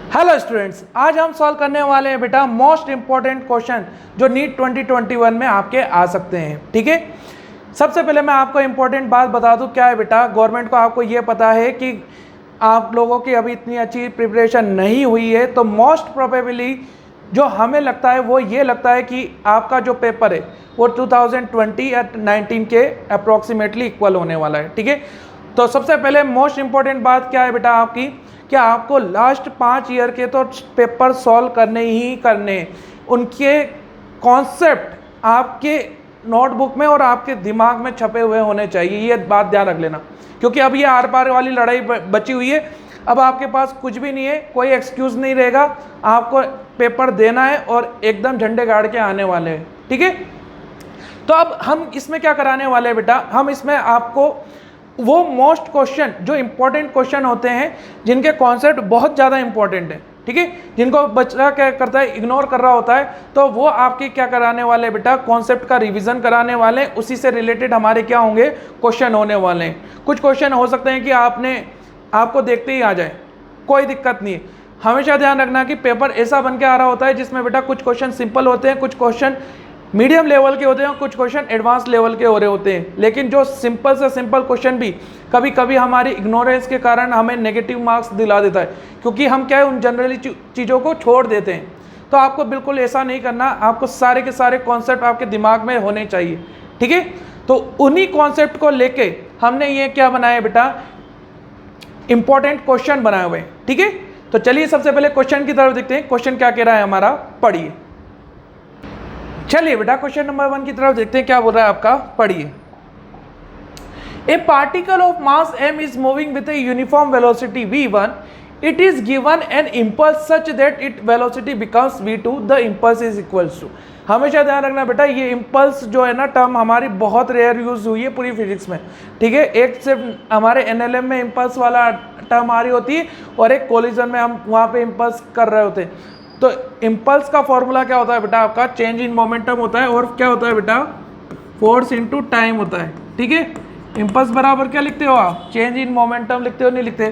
Hello students, आज हम solve करने वाले हैं बेटा मोस्ट इंपॉर्टेंट क्वेश्चन जो नीट 2021 में आपके आ सकते हैं। ठीक है, सबसे पहले मैं आपको इंपॉर्टेंट बात बता दूं, क्या है बेटा, गवर्नमेंट को आपको ये पता है कि आप लोगों की अभी इतनी अच्छी प्रिपरेशन नहीं हुई है, तो मोस्ट प्रोबेबली जो हमें लगता है वो ये लगता है कि आपका जो पेपर है वो 2020 या 19 के अप्रॉक्सीमेटली इक्वल होने वाला है। ठीक है, तो सबसे पहले मोस्ट इंपॉर्टेंट बात क्या है बेटा आपकी, क्या आपको लास्ट 5 ईयर के तो पेपर सॉल्व करने ही करने, उनके कॉन्सेप्ट आपके नोटबुक में और आपके दिमाग में छपे हुए होने चाहिए। ये बात ध्यान रख लेना, क्योंकि अब ये आर पार वाली लड़ाई बची हुई है। अब आपके पास कुछ भी नहीं है, कोई एक्सक्यूज़ नहीं रहेगा, आपको पेपर देना है और एकदम झंडे गाड़ के आने वाले हैं। ठीक है, तो अब हम इसमें क्या कराने वाले हैं बेटा, हम इसमें आपको वो मोस्ट क्वेश्चन जो इंपॉर्टेंट क्वेश्चन होते हैं, जिनके कॉन्सेप्ट बहुत ज़्यादा इंपॉर्टेंट है, ठीक है, जिनको बच्चा क्या करता है, इग्नोर कर रहा होता है, तो वो आपके क्या कराने वाले बेटा, कॉन्सेप्ट का रिवीजन कराने वाले, उसी से रिलेटेड हमारे क्या होंगे, क्वेश्चन होने वाले हैं। कुछ क्वेश्चन हो सकते हैं कि आपको देखते ही आ जाए, कोई दिक्कत नहीं है। हमेशा ध्यान रखना कि पेपर ऐसा बन के आ रहा होता है जिसमें बेटा कुछ क्वेश्चन सिंपल होते हैं, कुछ क्वेश्चन मीडियम लेवल के होते हैं और कुछ क्वेश्चन एडवांस लेवल के हो रहे होते हैं। लेकिन जो सिंपल से सिंपल क्वेश्चन भी कभी कभी हमारी इग्नोरेंस के कारण हमें नेगेटिव मार्क्स दिला देता है, क्योंकि हम क्या है, उन जनरली चीज़ों को छोड़ देते हैं। तो आपको बिल्कुल ऐसा नहीं करना, आपको सारे के सारे कॉन्सेप्ट आपके दिमाग में होने चाहिए। ठीक है, तो उन्हीं कॉन्सेप्ट को लेके हमने ये क्या बनाया बेटा, इंपॉर्टेंट क्वेश्चन बनाए हुए हैं। ठीक है, तो चलिए सबसे पहले क्वेश्चन की तरफ देखते हैं, क्वेश्चन क्या कह रहा है हमारा, पढ़िए। चलिए बेटा क्वेश्चन नंबर 1 की तरफ देखते हैं, क्या बोल रहा है आपका, पढ़िए। ए particle of mass m is moving with a uniform velocity v1. It is given an impulse such that its velocity becomes v2. The impulse is equals to. हमेशा ध्यान रखना बेटा, ये इम्पल्स जो है ना टर्म हमारी बहुत रेयर यूज हुई है पूरी फिजिक्स में। ठीक है, एक सिर्फ हमारे एनएलएम में इम्पल्स वाला टर्म आ रही होती है और एक कोलिजन में हम वहाँ पे इम्पल्स कर रहे होते हैं। तो इम्पल्स का फॉर्मूला क्या होता है बेटा, आपका चेंज इन मोमेंटम होता है, और क्या होता है बेटा, फोर्स इनटू टाइम होता है। ठीक है, इम्पल्स बराबर क्या लिखते हो आप, चेंज इन मोमेंटम लिखते हो, नहीं लिखते?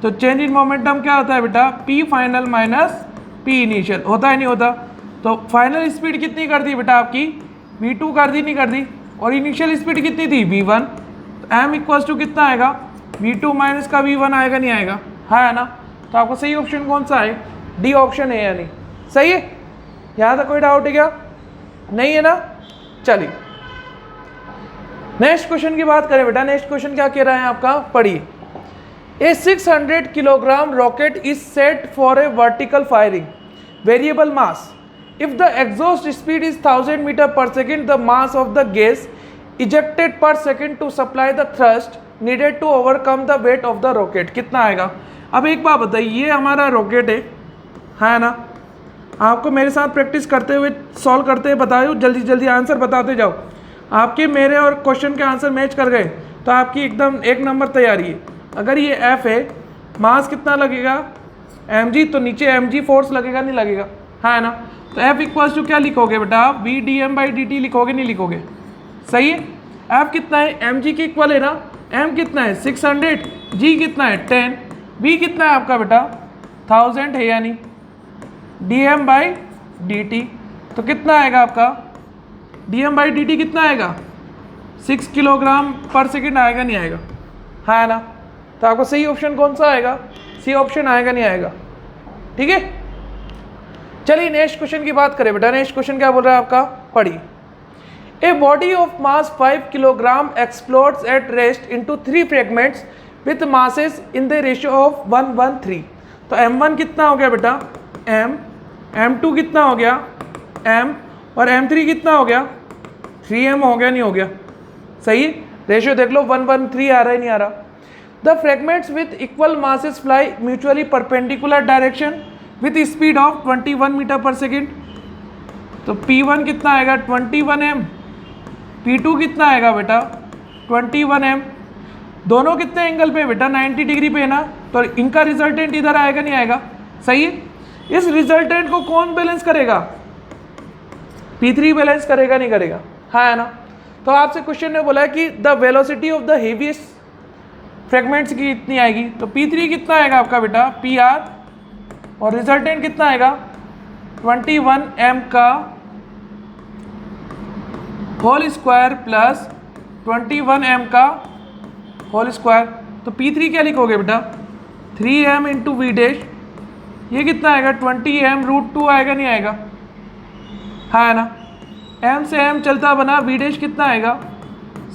तो चेंज इन मोमेंटम क्या होता है बेटा, P final minus P initial, होता है नहीं होता? तो फाइनल स्पीड कितनी कर दी बेटा आपकी, v2 कर दी, नहीं कर दी? और इनिशियल स्पीड कितनी थी, v1। तो m इक्वल्स टू कितना आएगा, v2 माइनस का v1 आएगा, नहीं आएगा? हाँ है ना? तो आपको सही ऑप्शन कौन सा है, डी ऑप्शन है, यानी सही है। यहाँ तक कोई डाउट है क्या, नहीं है ना? चलिए नेक्स्ट क्वेश्चन की बात करें बेटा। नेक्स्ट क्वेश्चन क्या कह रहा है आपका, पढ़िए। A 600 kilogram rocket is set for a vertical firing variable mass. If the exhaust speed is 1000 metre per second, the mass of the gas ejected per second to supply the thrust needed to overcome the weight of the rocket, कितना आएगा? अब एक बात बताइए, ये हमारा rocket है ना? आपको मेरे साथ प्रैक्टिस करते हुए सॉल्व करते हुए बताओ, जल्दी जल्दी आंसर बताते जाओ। आपके मेरे और क्वेश्चन के आंसर मैच कर गए तो आपकी एकदम 1 नंबर तैयारी है। अगर ये एफ है, मास कितना लगेगा, mg, तो नीचे mg फोर्स लगेगा, नहीं लगेगा? हाँ है ना? तो एफ इक्वल्स टू क्या लिखोगे बेटा आप, V D M by D T लिखोगे, नहीं लिखोगे? सही है। एफ कितना है, mg के इक्वल है ना, m कितना है 600, g कितना है 10, v कितना है आपका बेटा 1000 है, यानी dm बाई dt, तो कितना आएगा आपका, dm बाई dt कितना आएगा, 6 किलोग्राम पर सेकेंड आएगा, नहीं आएगा? हाँ है ना? तो आपको सही ऑप्शन कौन सा आएगा, सी ऑप्शन आएगा, नहीं आएगा? ठीक है, चलिए नेक्स्ट क्वेश्चन की बात करें बेटा। नेक्स्ट क्वेश्चन क्या बोल रहा है आपका, पढ़िए। ए body of mass 5 kilogram explodes at rest into 3 fragments with masses in the ratio of 1:3। तो m1 कितना हो गया बेटा, m, m2 कितना हो गया, m, और m3 कितना हो गया, 3m हो गया, नहीं हो गया? सही है, रेशियो देख लो, 1:3 आ रहा है, नहीं आ रहा? The fragments with equal masses fly mutually perpendicular direction with speed of 21 metre per second. तो p1 कितना आएगा 21m, p2 कितना आएगा बेटा 21m। दोनों कितने एंगल पे बेटा, 90 डिग्री पे है ना? तो इनका रिजल्टेंट इधर आएगा, नहीं आएगा? सही है। इस रिजल्टेंट को कौन बैलेंस करेगा, P3 बैलेंस करेगा, नहीं करेगा? हाँ है ना? तो आपसे क्वेश्चन ने बोला है कि the velocity of the heaviest fragments की इतनी आएगी, तो P3 कितना आएगा आपका बेटा, PR और रिजल्टेंट कितना आएगा 21m का होल स्क्वायर प्लस 21m का होल स्क्वायर। तो P3 क्या लिखोगे बेटा 3m इंटू वी डैश, ये कितना आएगा 20m√2 आएगा नहीं आएगा, हाँ ना। m से m चलता बना, वी डैश कितना आएगा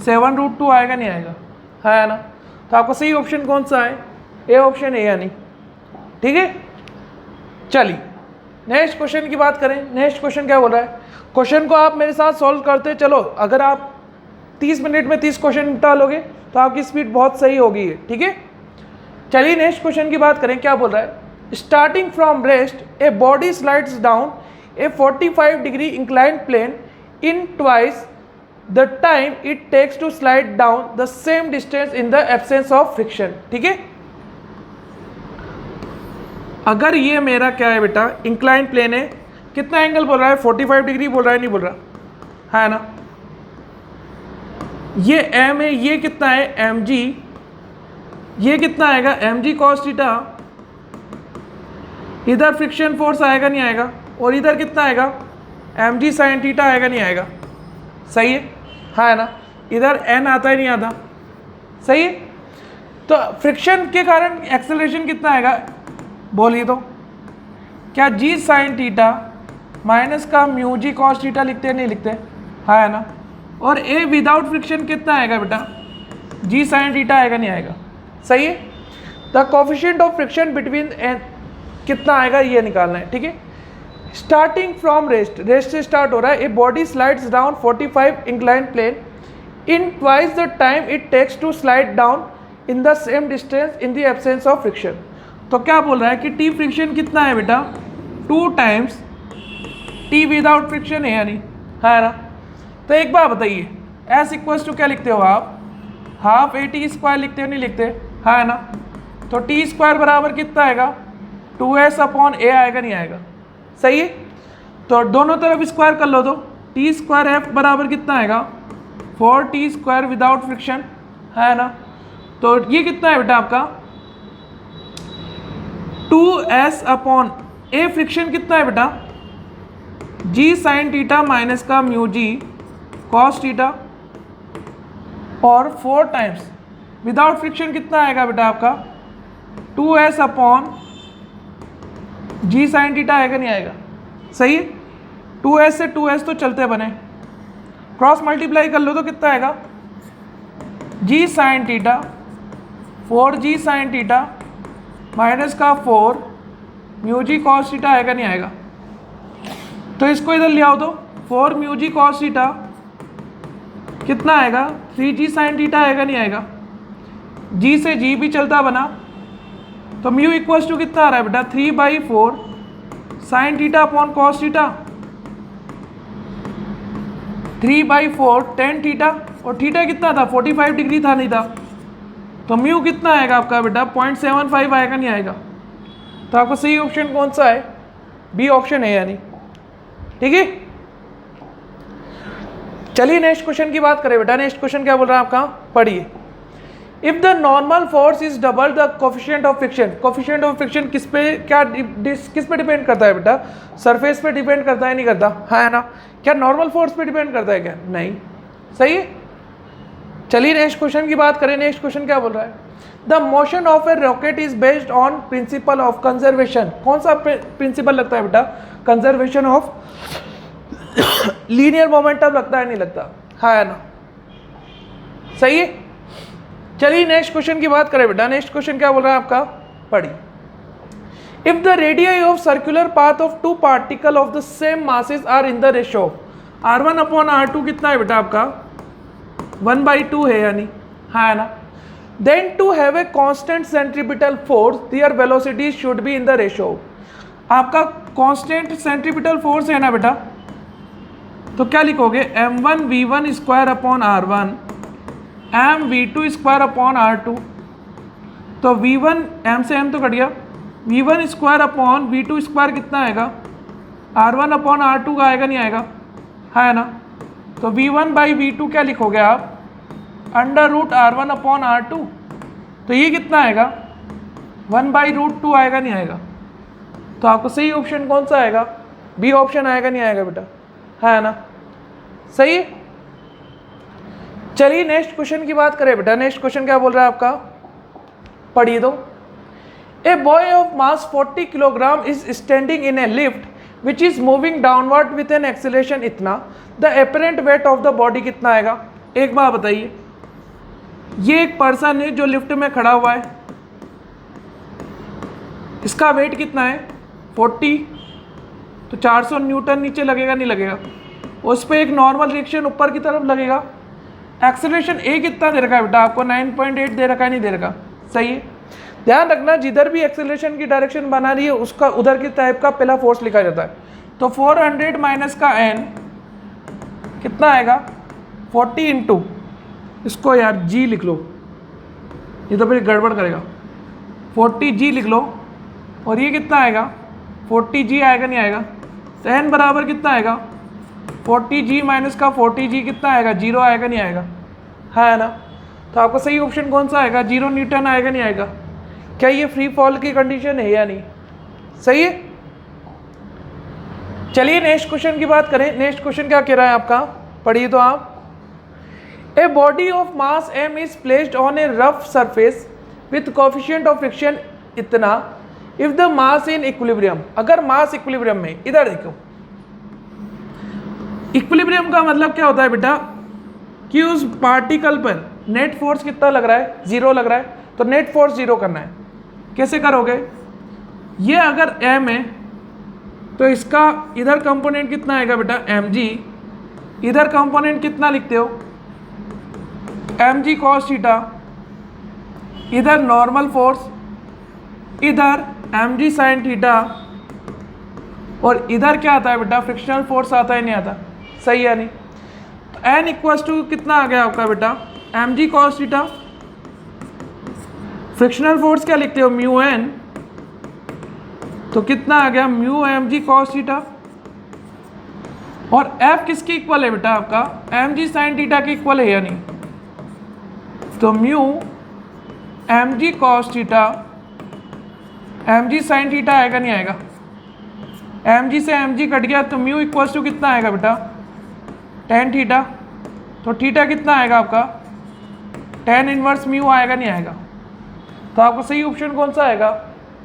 7√2 आएगा नहीं आएगा, है ना। तो आपका सही ऑप्शन कौन सा है, ए ऑप्शन है या नहीं, ठीक है। चलिए नेक्स्ट क्वेश्चन की बात करें। नेक्स्ट क्वेश्चन क्या बोल रहा है, क्वेश्चन को आप मेरे साथ सॉल्व करते चलो। अगर आप 30 मिनट में 30 क्वेश्चन निपटा लोगे तो आपकी स्पीड बहुत सही होगी, ठीक है। चलिए नेक्स्ट क्वेश्चन की बात करें। क्या बोल रहा है, starting from rest a body slides down a 45 degree inclined plane in twice the time it takes to slide down the same distance in the absence of friction, ठीक है। अगर ये मेरा क्या है बेटा इंक्लाइंड प्लेन है, कितना एंगल बोल रहा है 45 डिग्री बोल रहा है नहीं बोल रहा, है ना। ये m है, ये कितना है mg, ये कितना आएगा mg cos थीटा, इधर फ्रिक्शन फोर्स आएगा नहीं आएगा, और इधर कितना आएगा mg sin थीटा आएगा नहीं आएगा, सही है ना। इधर n आता है नहीं आता, सही है। तो फ्रिक्शन के कारण एक्सेलरेशन कितना आएगा बोलिए तो, क्या g sin थीटा माइनस का म्यू जी कॉस थीटा लिखते नहीं लिखते, है ना। और a विदाउट फ्रिक्शन कितना आएगा बेटा g sin थीटा आएगा नहीं आएगा, सही है। The coefficient of friction between कितना आएगा ये निकालना है, ठीक है। स्टार्टिंग फ्रॉम रेस्ट, रेस्ट से स्टार्ट हो रहा है। A body slides down 45 inclined plane in twice the time it takes to slide down in the same distance in the absence of friction. तो क्या बोल रहा है कि टी फ्रिक्शन कितना है बेटा 2 टाइम्स टी विदाउट फ्रिक्शन है या नहीं, है ना। तो एक बार बताइए एस इक्वल्स टू क्या लिखते हो आप, हाफ ए टी स्क्वायर लिखते हो नहीं लिखते, है ना। तो टी स्क्वायर बराबर कितना आएगा 2s अपॉन ए आएगा नहीं आएगा, सही है। तो दोनों तरफ स्क्वायर कर लो तो टी स्क्वायर एफ बराबर कितना आएगा 4t स्क्वायर विदाउट फ्रिक्शन, है ना। तो ये कितना है बेटा आपका 2s अपॉन ए, फ्रिक्शन कितना है बेटा g साइन थीटा माइनस का म्यू जी कॉस थीटा, और 4 टाइम्स विदाउट फ्रिक्शन कितना आएगा बेटा आपका 2s upon g sine theta आएगा नहीं आएगा, सही है। 2s से 2s तो चलते बने, क्रॉस मल्टीप्लाई कर लो तो कितना आएगा g sine theta 4g sine theta minus का 4 म्यू जी कॉस थीटा आएगा नहीं आएगा। तो इसको इधर ले आओ तो 4 म्यू जी कॉस थीटा कितना आएगा 3g साइन थीटा आएगा नहीं आएगा, g से g भी चलता बना, तो म्यू इक्वल्स टू कितना आ रहा है बेटा 3/4 sine theta upon cos theta, 3/4 tan theta, और थीटा कितना था 45 डिग्री था नहीं था, तो म्यू कितना आएगा आपका बेटा 0.75 आएगा नहीं आएगा। तो आपका सही ऑप्शन कौन सा है, बी ऑप्शन है यानी, ठीक है। चलिए नेक्स्ट क्वेश्चन की बात करें बेटा। नेक्स्ट क्वेश्चन क्या बोल रहा है आपका, पढ़िए। If the normal force is double the coefficient of friction, coefficient of friction किस पे क्या किस पे डिपेंड करता है बेटा, सरफेस पे डिपेंड करता है नहीं करता, है ना। क्या नॉर्मल फोर्स पे डिपेंड करता है क्या, नहीं, सही है। चलिए नेक्स्ट क्वेश्चन की बात करें। नेक्स्ट क्वेश्चन क्या बोल रहा है, the motion of A rocket is based on principle of conservation. कौन सा प्रिंसिपल लगता है बेटा, कंजर्वेशन ऑफ लीनियर मोमेंटम लगता है नहीं लगता, है ना, सही है। चलिए नेक्स्ट क्वेश्चन की बात करें बेटा। नेक्स्ट क्वेश्चन क्या बोल रहा है आपका, पढ़िए। If the radius of circular path of 2 particle of the same masses are in the ratio r1 upon r2 कितना है बेटा आपका 1/2 है यानी, है ना। Then to have a constant centripetal force their velocity should be in the ratio. आपका constant centripetal force है ना बेटा, तो क्या लिखोगे m1 v1 square upon r1 m v2 square upon r2। तो v1 m से m तो कट गया, v1 square upon v2 square कितना आएगा r1 अपॉन r2 का आएगा नहीं आएगा, है ना। तो v1/v2 क्या लिखोगे आप √r1 अपॉन r2। तो ये कितना आएगा 1/√2 आएगा नहीं आएगा। तो तो आपको सही ऑप्शन कौन सा आएगा? बी ऑप्शन आएगा, नहीं आएगा बेटा? है ना, सही है। चलिए नेक्स्ट क्वेश्चन की बात करें बेटा। नेक्स्ट क्वेश्चन क्या बोल रहा है आपका, पढ़िए तो। A boy of mass 40 kilogram is standing in a lift which is moving downward with an acceleration इतना, the apparent weight of the body कितना आएगा? एक बार बताइए, ये एक पर्सन है जो लिफ्ट में खड़ा हुआ है, इसका वेट कितना है? 40, तो 400 न्यूटन नीचे लगेगा, नहीं लगेगा? उस पर एक नॉर्मल रिएक्शन ऊपर की तरफ लगेगा। एक्सेलरेशन ए कितना दे रखा है बेटा आपको? 9.8 दे रखा है, नहीं दे रखा? सही है। ध्यान रखना, जिधर भी एक्सेलरेशन की डायरेक्शन बना रही है उसका उधर की टाइप का पहला फोर्स लिखा जाता है। तो 400 माइनस का n कितना आएगा? 40 इंटू, इसको यार g लिख लो, ये तो फिर गड़बड़ करेगा। 40g लिख लो, और ये कितना आएगा? 40g आएगा, नहीं आएगा? तो n बराबर कितना आएगा? 40g माइनस का 40g कितना आएगा? 0 आएगा, नहीं आएगा? है ना। तो आपका सही ऑप्शन कौन सा आएगा? 0 न्यूटन आएगा, नहीं आएगा? क्या ये फ्री फॉल की कंडीशन है या नहीं? सही है। चलिए नेक्स्ट क्वेश्चन की बात करें। नेक्स्ट क्वेश्चन क्या कह रहा है आपका, पढ़िए तो आप। A body of mass m is placed on a rough surface with coefficient of friction इतना, if the mass in equilibrium. अगर मास इक्विलिब्रियम में, इधर देखो, इक्विलिब्रियम का मतलब क्या होता है बेटा कि उस पार्टिकल पर नेट फोर्स कितना लग रहा है? 0 लग रहा है। तो नेट फोर्स 0 करना है, कैसे करोगे? ये अगर m है तो इसका इधर कंपोनेंट कितना आएगा बेटा? mg। इधर कंपोनेंट कितना लिखते हो? mg cos theta. इधर नॉर्मल फोर्स, इधर mg sin थीटा, और इधर क्या आता है बेटा? फ्रिक्शनल फोर्स आता है, नहीं आता? सही है नहीं? तो n इक्वल्स टू कितना आ गया आपका बेटा? mg cos theta. Frictional force क्या लिखते हो? म्यू n, तो कितना आ गया? Mu mg cos theta. और f किसके इक्वल है बेटा आपका? mg sin थीटा के इक्वल है या नहीं? तो mu mg cos theta mg sin theta आएगा, नहीं आएगा? mg से mg कट गया, तो म्यू इक्वल्स टू कितना आएगा बेटा? tan theta. तो थीटा कितना आएगा आपका? tan इनवर्स म्यू आएगा, नहीं आएगा? तो आपको सही ऑप्शन कौन सा आएगा?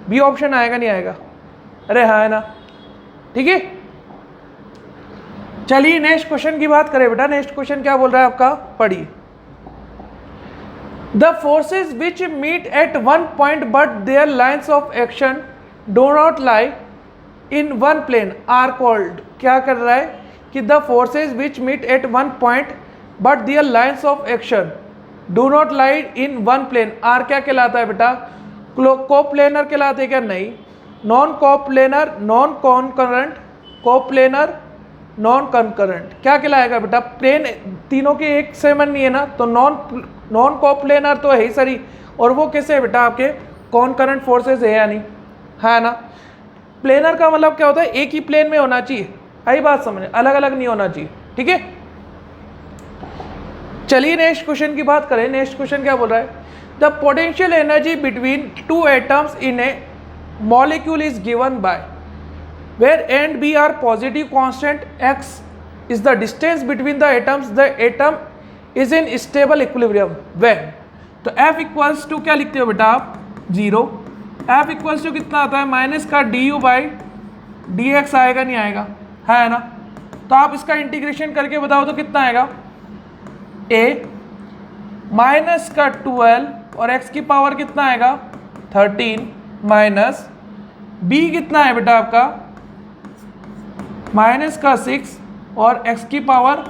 बी ऑप्शन आएगा, नहीं आएगा? अरे हाँ, है ना। ठीक है। चलिए नेक्स्ट क्वेश्चन की बात करें बेटा। नेक्स्ट क्वेश्चन क्या बोल रहा है आपका, पढ़िए। The forces which meet at one point but their lines of action do not lie in one plane are called. क्या कर रहा है कि the forces which meet at one point but their lines of action do not lie in one plane are क्या कहलाता है बेटा? Coplanar कहलाते क्या? नहीं। Non coplanar, non concurrent, coplanar, non concurrent क्या कहलाएगा बेटा? प्लेन तीनों के एक सेमन नहीं है ना, तो नॉन कोप्लेनर तो है ही सरी। और वो कैसे है बेटा? आपके कॉनकरेंट फोर्सेज है या नहीं? है ना। प्लेनर का मतलब क्या होता है? एक ही प्लेन में होना चाहिए। आई बात समझ, अलग अलग नहीं होना चाहिए। ठीक है। चलिए नेक्स्ट क्वेश्चन की बात करें। नेक्स्ट क्वेश्चन क्या बोल रहा है? The potential energy between two atoms in A molecule is given by where A and B are positive constant, x is the distance between the atoms, the atom is in stable equilibrium when। तो F equals to क्या लिखते हो बेटा आप? 0। F equals to कितना आता है? Minus का du बाई dx आएगा, नहीं आएगा? है ना। तो आप इसका इंटीग्रेशन करके बताओ तो कितना आएगा? A माइनस का 12 और x की पावर कितना आएगा? 13 माइनस B कितना है बेटा आपका? माइनस का 6 और x की पावर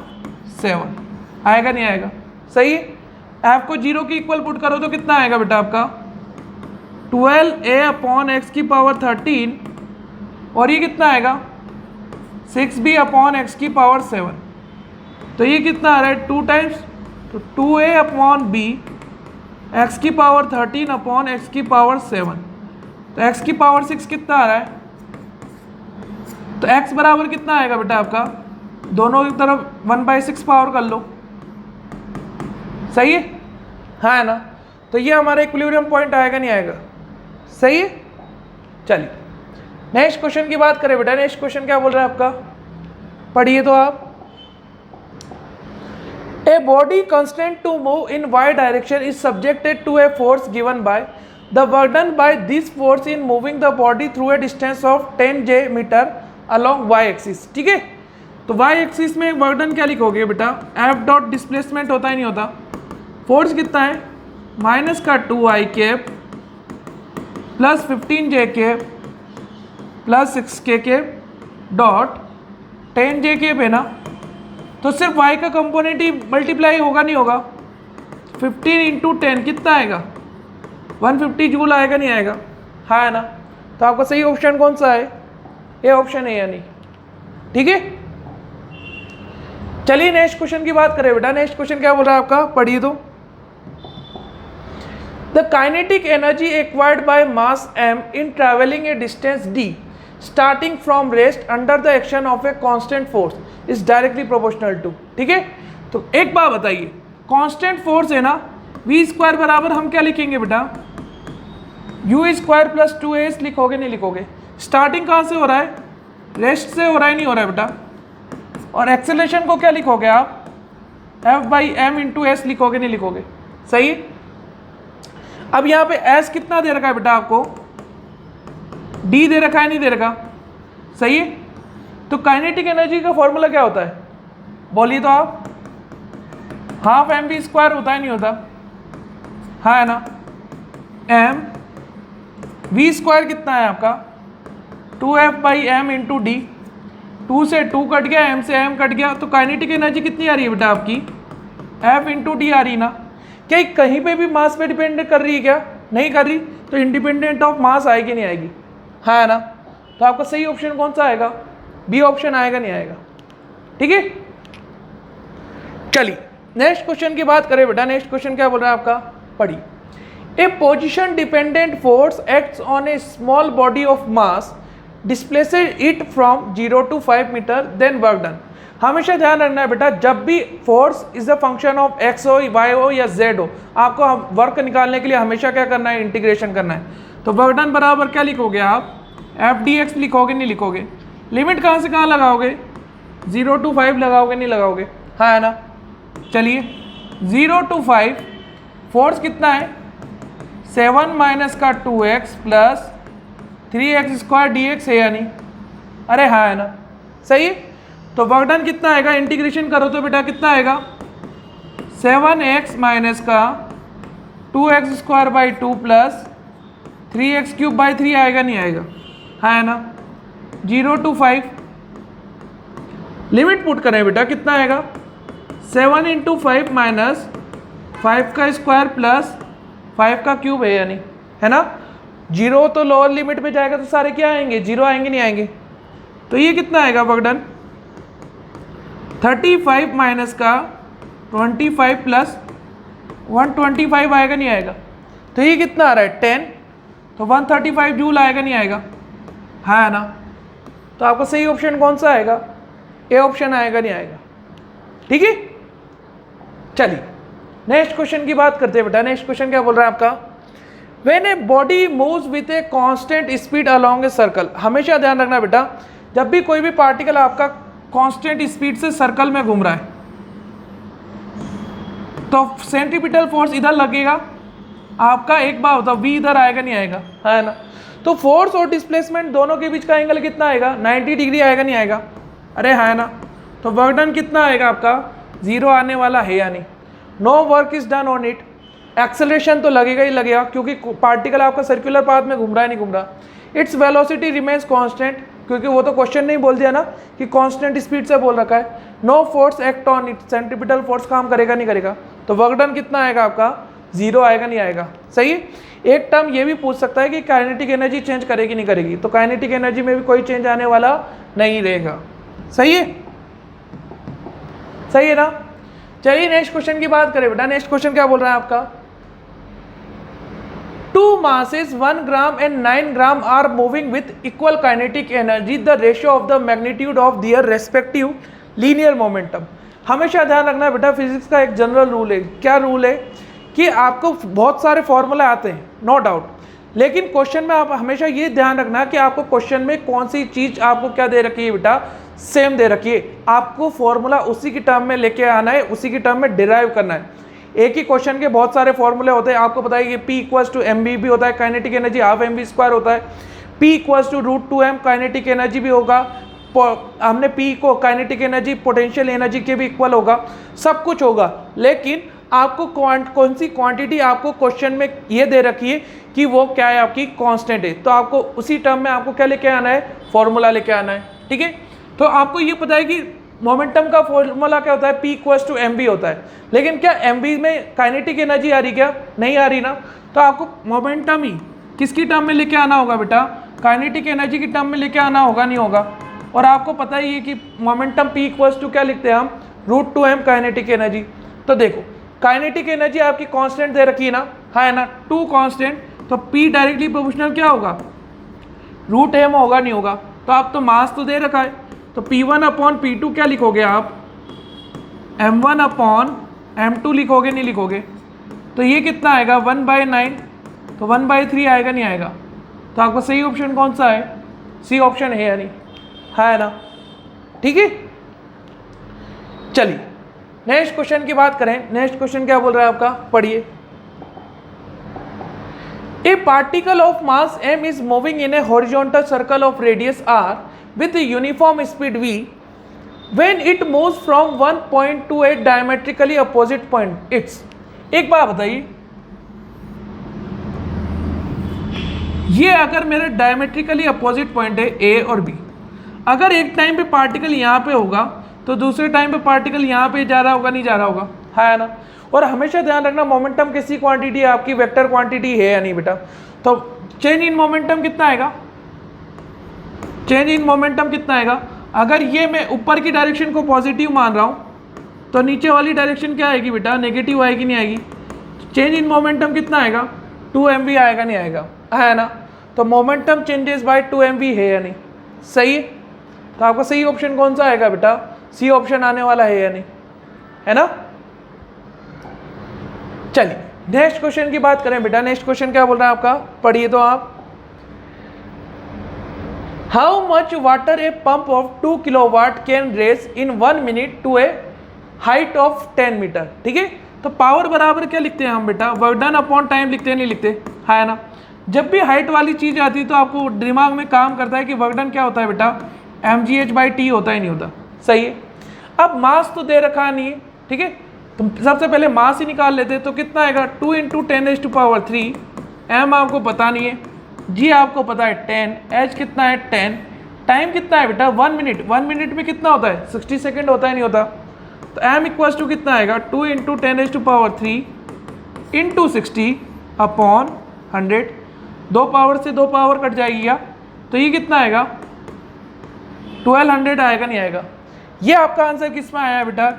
7 आएगा, नहीं आएगा? सही है। f को 0 की इक्वल पुट करो तो कितना आएगा बेटा आपका? 12a अपॉन x की पावर 13, और ये कितना आएगा? 6b अपॉन x की पावर 7। तो ये कितना आ रहा है? 2 टाइम्स, तो 2a अपॉन b x की पावर 13 अपॉन x की पावर 7। तो x की पावर 6 कितना आ रहा है? तो x बराबर कितना आएगा बेटा आपका? दोनों की तरफ 1/6 पावर कर लो। सही है? हाँ है ना। तो ये हमारा इक्विलिब्रियम पॉइंट आएगा, नहीं आएगा? सही है। चलिए नेक्स्ट क्वेश्चन की बात करें बेटा, नेक्स्ट क्वेश्चन क्या बोल रहा है आपका, पढ़िए तो आप। A body constant to move in y direction is subjected to a force given by the work done by this force in moving the body through a distance of 10 j meter along y axis। ठीक है, तो y axis में work done क्या लिखोगे बेटा, F dot displacement होता ही नहीं होता, फोर्स कितना है माइनस का 2i cap plus 15j cap plus 6k cap dot 10j cap है ना, तो सिर्फ y का कंपोनेंट ही मल्टीप्लाई होगा नहीं होगा, 15 इंटू 10 कितना आएगा 150 जूल आएगा नहीं आएगा, हाँ है ना। तो आपका सही ऑप्शन कौन सा है, ये ऑप्शन है या नहीं, ठीक है। चलिए नेक्स्ट क्वेश्चन की बात करें बेटा, नेक्स्ट क्वेश्चन क्या बोल रहा है आपका, पढ़िए तो। The kinetic energy acquired by mass m in travelling a distance d starting from rest under the action of a constant force is directly proportional to. ठीक है, तो एक बात बताइए, कांस्टेंट फोर्स है ना, v स्क्वायर बराबर हम क्या लिखेंगे बेटा, u स्क्वायर प्लस 2as लिखोगे नहीं लिखोगे। स्टार्टिंग कहाँ से हो रहा है, रेस्ट से हो रहा है नहीं हो रहा है बेटा, और एक्सेलरेशन को क्या लिखोगे आप, f by M into S लिखोगे नहीं लिखोगे, सही है। अब यहाँ पे s कितना दे रखा है बेटा आपको, d दे रखा है नहीं दे रखा, सही है। तो काइनेटिक एनर्जी का फॉर्मूला क्या होता है, बोलिए तो आप, हाफ एम वी स्क्वायर होता है नहीं होता, हाँ है ना, एम वी स्क्वायर कितना है आपका 2f by M into D, 2 से 2 कट गया, m से m कट गया, तो काइनेटिक एनर्जी कितनी आ रही है बेटा आपकी f इंटू डी आ रही ना। क्या ये कहीं पे भी मास पे डिपेंड कर रही है क्या, नहीं कर रही, तो इंडिपेंडेंट ऑफ मास आएगी नहीं आएगी, हाँ है ना। तो आपका सही ऑप्शन कौन सा आएगा, बी ऑप्शन आएगा नहीं आएगा, ठीक है। चलिए नेक्स्ट क्वेश्चन की बात करें बेटा, नेक्स्ट क्वेश्चन क्या बोल रहा है आपका, पढ़िए। A position dependent force acts on a small body of mass displaced it from 0 to 5 metre then work done. हमेशा ध्यान रखना है बेटा, जब भी force is a function of x हो, वाई हो या जेड हो, आपको वर्क निकालने के लिए हमेशा क्या करना है, इंटीग्रेशन करना है। तो वर्क डन बराबर क्या लिखोगे आप, एफ डी एक्स लिखोगे नहीं लिखोगे, लिमिट कहाँ से कहाँ लगाओगे, 0 to 5 लगाओगे नहीं लगाओगे, हाँ है ना। चलिए 0 to 5 फोर्स कितना है 7 माइनस का 2x plus 3x square D x है या नहीं, अरे हाँ है ना, सही है। तो वर्क डन कितना आएगा, इंटीग्रेशन करो तो बेटा कितना आएगा 7x माइनस का 2x square by 2 plus 3x cube by 3 आएगा नहीं आएगा, हाँ है ना। 0 to 5 लिमिट पुट करें बेटा कितना आएगा 7 इंटू 5 माइनस 5 का स्क्वायर प्लस 5 का क्यूब है यानी, है ना। 0 तो लोअर लिमिट पे जाएगा तो सारे क्या आएंगे, 0 आएंगे नहीं आएंगे। तो ये कितना आएगा वर्क डन 35 माइनस का 25 प्लस 125 आएगा नहीं आएगा। तो ये कितना आ रहा है 10, तो 135 जूल आएगा नहीं आएगा, हाँ है ना। तो आपका सही ऑप्शन कौन सा आएगा, ए ऑप्शन आएगा नहीं आएगा, ठीक है। चलिए नेक्स्ट क्वेश्चन की बात करते हैं बेटा, नेक्स्ट क्वेश्चन क्या बोल रहा है आपका, when a body moves with a constant speed along a circle. हमेशा ध्यान रखना बेटा, जब भी कोई भी पार्टिकल आपका कांस्टेंट स्पीड से सर्कल में घूम रहा है तो सेंट्रीपिटल फोर्स इधर लगेगा आपका, एक बार होता v इधर आएगा नहीं आएगा, है ना। तो फोर्स और डिस्प्लेसमेंट दोनों के बीच का एंगल कितना आएगा 90 डिग्री आएगा नहीं आएगा, अरे है ना। तो वर्क डन कितना आएगा आपका 0 आने वाला है या नहीं। No work is done on it, acceleration तो लगेगा ही लगेगा क्योंकि पार्टिकल आपका सर्कुलर पाथ में घूम रहा है नहीं घूम रहा। इट्स वेलोसिटी रिमेन्स कांस्टेंट, क्योंकि वो तो क्वेश्चन नहीं बोल दिया ना कि कांस्टेंट स्पीड से बोल रखा है। No force act on it, centripetal force काम करेगा नहीं करेगा। तो वर्क डन कितना आएगा आपका 0 आएगा नहीं आएगा, सही है। एक टर्म ये भी पूछ सकता है कि काइनेटिक एनर्जी चेंज करेगी नहीं करेगी, तो काइनेटिक एनर्जी में भी कोई चेंज आने वाला नहीं रहेगा, सही है, सही है ना। चलिए नेक्स्ट क्वेश्चन की बात करें बेटा, नेक्स्ट क्वेश्चन क्या बोल रहा है आपका, 2 masses 1 gram and 9 gram are moving with equal kinetic energy, the ratio of the magnitude of their respective linear momentum। हमेशा ध्यान रखना है बेटा, फिजिक्स का एक जनरल रूल है, क्या रूल है कि आपको बहुत सारे फॉर्मूले आते हैं नो डाउट, लेकिन क्वेश्चन में आप हमेशा ये ध्यान रखना कि आपको क्वेश्चन में कौन सी चीज आपको क्या दे रखी है बेटा, सेम दे रखी है। आपको फॉर्मूला उसी की टर्म में लेके आना है, उसी की टर्म में डिराइव करना है। एक ही क्वेश्चन के बहुत सारे फॉर्मूले होते हैं, आपको पता है कि P इक्वल्स टू एम भी होता है, kinetic energy half M V square होता है, P equals to √2m kinetic energy भी होगा, हमने P को काइनेटिक एनर्जी पोटेंशियल एनर्जी के भी इक्वल होगा, सब कुछ होगा। लेकिन आपको कौन सी क्वांटिटी आपको क्वेश्चन में ये दे रखी है कि वो क्या है, आपकी कांस्टेंट है, तो आपको उसी टर्म में आपको क्या लेके आना है, फॉर्मूला लेके आना है। ठीक है, तो आपको ये पता है कि मोमेंटम का फॉर्मूला क्या होता है, P इक्वल्स टू एम होता है। लेकिन क्या एम में काइनेटिक एनर्जी आ रही, क्या नहीं आ रही ना, तो आपको मोमेंटम ही किसकी टर्म में लेके आना होगा बेटा, काइनेटिक एनर्जी की टर्म में लेके आना होगा, नहीं होगा। और आपको पता ही है कि मोमेंटम P इक्वल्स टू क्या लिखते हैं हम, √2m काइनेटिक एनर्जी। तो देखो काइनेटिक एनर्जी आपकी कांस्टेंट दे रखी है ना, है ना, 2 कांस्टेंट, तो P डायरेक्टली प्रोपोर्शनल क्या होगा, √m होगा, नहीं होगा। तो आप तो मास तो दे रखा है, तो P1 अपॉन P2 क्या लिखोगे आप, m1 अपॉन m2 लिखोगे, नहीं लिखोगे। तो ये कितना आएगा 1/9, तो 1/3 आएगा, नहीं आएगा। तो आपका सही ऑप्शन कौन सा है, सी ऑप्शन है या नहीं, है ना। ठीक है, चलिए नेक्स्ट क्वेश्चन की बात करें। नेक्स्ट क्वेश्चन क्या बोल रहा है आपका, पढ़िए। ए particle of mass m is moving in a horizontal circle of radius r with a uniform speed v when it moves from one point to a diametrically opposite point its। एक बात बताइए, ये अगर मेरे डायमेट्रिकली अपोजिट पॉइंट है A और B, अगर एक टाइम पे पार्टिकल यहाँ पे होगा तो दूसरे टाइम पे पार्टिकल यहाँ पे जा रहा होगा, नहीं जा रहा होगा, है ना। और हमेशा ध्यान रखना मोमेंटम किसी क्वांटिटी है, आपकी वेक्टर क्वांटिटी है या नहीं बेटा। तो चेंज इन मोमेंटम कितना आएगा, चेंज इन मोमेंटम कितना आएगा, अगर ये मैं ऊपर की डायरेक्शन को पॉजिटिव मान रहा हूँ तो नीचे वाली डायरेक्शन क्या आएगी बेटा, नेगेटिव आएगी, नहीं आएगी। चेंज इन मोमेंटम कितना आएगा, 2mv आएगा, नहीं आएगा, है ना। तो मोमेंटम चेंजेस बाय 2mv है या नहीं, सही है। तो आपका सही ऑप्शन कौन सा आएगा बेटा, सी ऑप्शन आने वाला है या नहीं, है ना। चलिए नेक्स्ट क्वेश्चन की बात करें बेटा। नेक्स्ट क्वेश्चन क्या बोल रहा है आपका, पढ़िए तो आप। How much water a pump of 2 kilowatt can raise in 1 minute to a height of 10 metre. ठीक है, तो पावर बराबर क्या लिखते हैं हम बेटा, वर्क डन अपॉन टाइम लिखते हैं, नहीं लिखते, है ना। जब भी हाइट वाली चीज आती है तो आपको दिमाग में काम करता है कि वर्क डन क्या होता है बेटा, mgh/t होता है, नहीं होता, सही है। अब मास तो दे रखा नहीं है, ठीक है, तो सबसे पहले मास ही निकाल लेते हैं। तो कितना आएगा, 2 × 10⁻3, m आपको पता नहीं है, g आपको पता है 10, h कितना है 10, टाइम कितना है बेटा 1 मिनट, 1 मिनट में कितना होता है 60 सेकेंड होता है, नहीं होता। तो m इक्वल्स टू कितना आएगा, 2 × 10⁻3 × 60 अपॉन 100, 2 पावर से 2 पावर कट जाएगी क्या, तो ये कितना आएगा 1200 आएगा, नहीं आएगा। ये आपका आंसर किस में आया बेटा,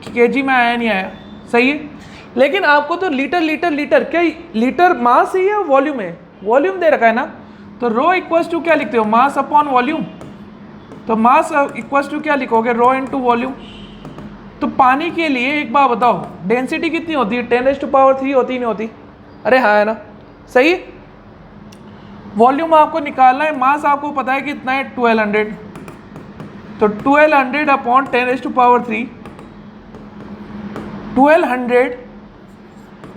kg में आया, नहीं आया, सही है। लेकिन आपको तो लीटर लीटर लीटर, क्या लीटर मास है या वॉल्यूम है, वॉल्यूम दे रखा है ना। तो रो इक्वल्स टू क्या लिखते हो, मास अपॉन वॉल्यूम। तो मास इक्वल्स टू क्या लिखोगे, रो इनटू वॉल्यूम। तो पानी के लिए एक बार बताओ डेंसिटी कितनी होती है, 10⁻³ होती, नहीं होती, अरे हाँ है ना, सही। वॉल्यूम आपको निकालना है, मास आपको पता है कितना है 1200, तो 1200 अपॉन 10⁻3, 1200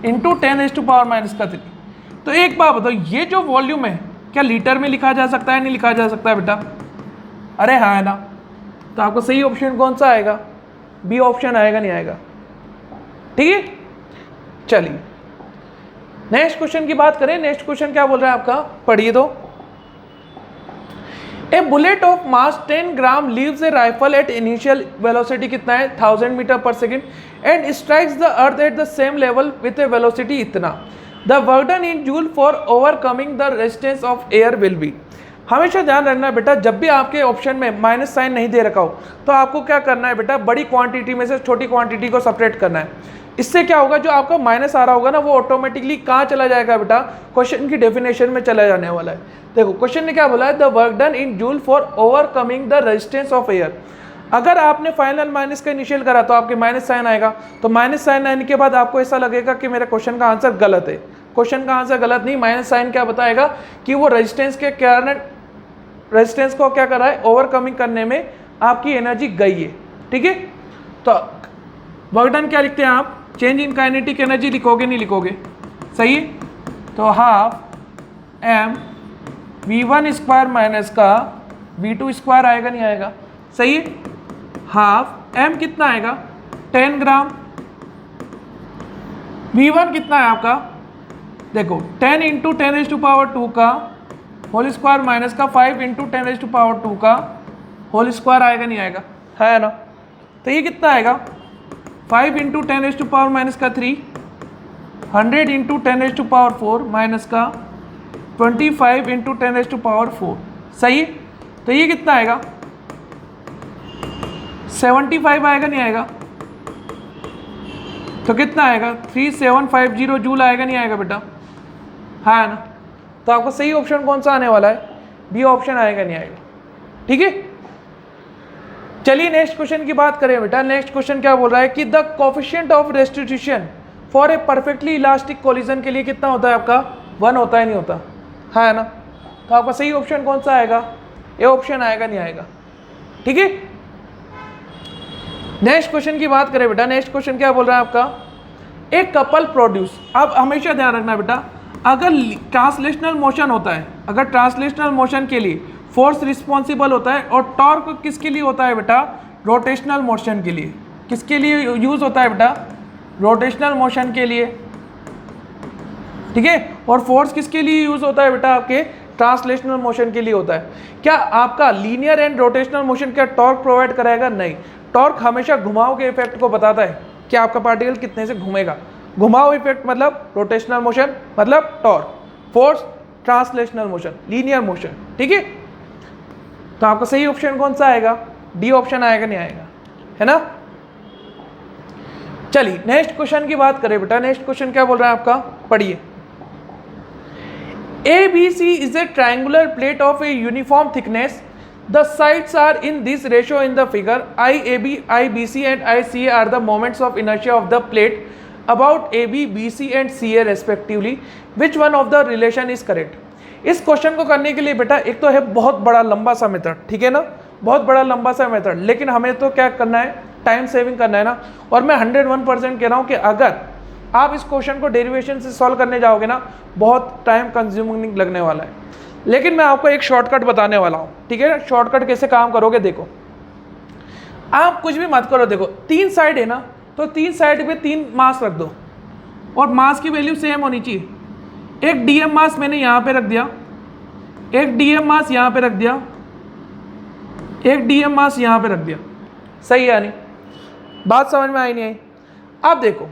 इंटू 10⁻⁻3। तो एक बात बताओ, ये जो वॉल्यूम है क्या लीटर में लिखा जा सकता है, नहीं लिखा जा सकता है बेटा, अरे हाँ है ना। तो आपको सही ऑप्शन कौन सा आएगा, बी ऑप्शन आएगा, नहीं आएगा, ठीक है। चलिए नेक्स्ट क्वेश्चन की बात करें। नेक्स्ट क्वेश्चन क्या बोल रहा है आपका, पढ़िए तो। A bullet of mass 10 gram leaves a rifle at initial velocity कितना है 1000 metre per second and strikes the earth at the same level with a velocity इतना, the work done in joule for overcoming the resistance of air will be. हमेशा ध्यान रखना बेटा, जब भी आपके ऑप्शन में माइनस साइन नहीं दे रखा हो तो आपको क्या करना है बेटा, बड़ी क्वांटिटी में से छोटी क्वांटिटी को सेपरेट करना है। इससे क्या होगा, जो आपका माइनस आ रहा होगा ना वो ऑटोमेटिकली कहाँ चला जाएगा बेटा, क्वेश्चन की डेफिनेशन में चला जाने वाला है। देखो क्वेश्चन ने क्या बोला है, the work done in joule for overcoming the resistance of air. अगर आपने फाइनल माइनस का इनिशियल करा तो आपके माइनस साइन आएगा, तो माइनस साइन आने के बाद आपको ऐसा लगेगा कि मेरे क्वेश्चन का आंसर गलत है। क्वेश्चन का आंसर गलत नहीं, माइनस साइन क्या बताएगा कि वो रेजिस्टेंस के कारण रेजिस्टेंस को क्या करा है, ओवरकमिंग करने में आपकी एनर्जी गई है। ठीक है, तो वर्क डन क्या लिखते हैं आप, चेंज इन काइनेटिक एनर्जी लिखोगे नहीं लिखोगे, सही है। तो half M v1 square minus का v2 स्क्वायर आएगा नहीं आएगा, सही है। हाफ m कितना आएगा 10 ग्राम, v1 कितना है आपका, देखो 10 इंटू 10⁻² का होल स्क्वायर माइनस का 5 इंटू 10⁻² का होल स्क्वायर आएगा नहीं आएगा, है ना। तो ये कितना आएगा 5 इंटू 10⁻³ माइनस का 3, 100 इंटू 10⁻⁴ माइनस का 25 इंटू 10⁻⁴, सही है। तो ये कितना आएगा 75 आएगा नहीं आएगा, तो कितना आएगा 3750 जूल आएगा नहीं आएगा बेटा, हाँ ना। तो आपका सही ऑप्शन कौन सा आने वाला है, बी ऑप्शन आएगा नहीं आएगा, ठीक है। चलिए नेक्स्ट क्वेश्चन की बात करें बेटा। नेक्स्ट क्वेश्चन क्या बोल रहा है कि the coefficient of restitution for a perfectly elastic collision के लिए कितना होता है आपका 1 होता है नहीं होता, है ना। तो आपका सही ऑप्शन कौन सा आएगा, ए ऑप्शन आएगा नहीं आएगा, ठीक है। नेक्स्ट क्वेश्चन की बात करें बेटा। नेक्स्ट क्वेश्चन क्या बोल रहा है आपका, एक कपल प्रोड्यूस, अब हमेशा ध्यान रखना बेटा, अगर ट्रांसलेशनल मोशन होता है, अगर ट्रांसलेशनल मोशन के लिए फोर्स रिस्पॉन्सिबल होता है और टॉर्क किसके लिए होता है बेटा, रोटेशनल मोशन के लिए। किसके लिए यूज होता है बेटा, रोटेशनल मोशन के लिए, ठीक है। और फोर्स किसके लिए यूज होता है बेटा, आपके ट्रांसलेशनल मोशन के लिए होता है। क्या आपका लीनियर एंड रोटेशनल मोशन क्या टॉर्क प्रोवाइड कराएगा, नहीं। टॉर्क हमेशा घुमाव के इफेक्ट को बताता है कि आपका पार्टिकल कितने से घूमेगा। घुमाव इफेक्ट मतलब रोटेशनल मोशन मतलब torque, force translational motion, linear motion, ठीक है। तो आपका सही ऑप्शन कौन सा आएगा, डी ऑप्शन आएगा नहीं आएगा, है ना। चलिए नेक्स्ट क्वेश्चन की बात करें बेटा। नेक्स्ट क्वेश्चन क्या बोल रहा है आपका, पढ़िए। ABC is a triangular plate of a uniform thickness. The sides are in this ratio in the figure. IAB, IBC and ICA are the moments of inertia of the plate about AB, BC and CA respectively. Which one of the relation is correct? इस question को करने के लिए बेटा एक तो है बहुत बड़ा लंबा सा मेथड, ठीक है ना, बहुत बड़ा लंबा सा मेथड, लेकिन हमें तो क्या करना है, टाइम सेविंग करना है ना। और मैं 101% कह रहा हूँ कि अगर आप इस क्वेश्चन को डेरिवेशन से सॉल्व करने जाओगे ना, बहुत टाइम कंज्यूमिंग लगने वाला है। लेकिन मैं आपको एक शॉर्टकट बताने वाला हूँ, ठीक है। शॉर्टकट कैसे काम करोगे, देखो आप कुछ भी मत करो, देखो 3 साइड है ना, तो 3 साइड पे 3 मास रख दो और मास की वैल्यू सेम होनी चाहिए। एक डीएम मास मैंने यहाँ पे रख दिया, एक डीएम मास यहाँ पे रख दिया, एक डीएम मास यहाँ पे रख दिया, सही है नहीं, बात समझ में आई नहीं आई। अब देखो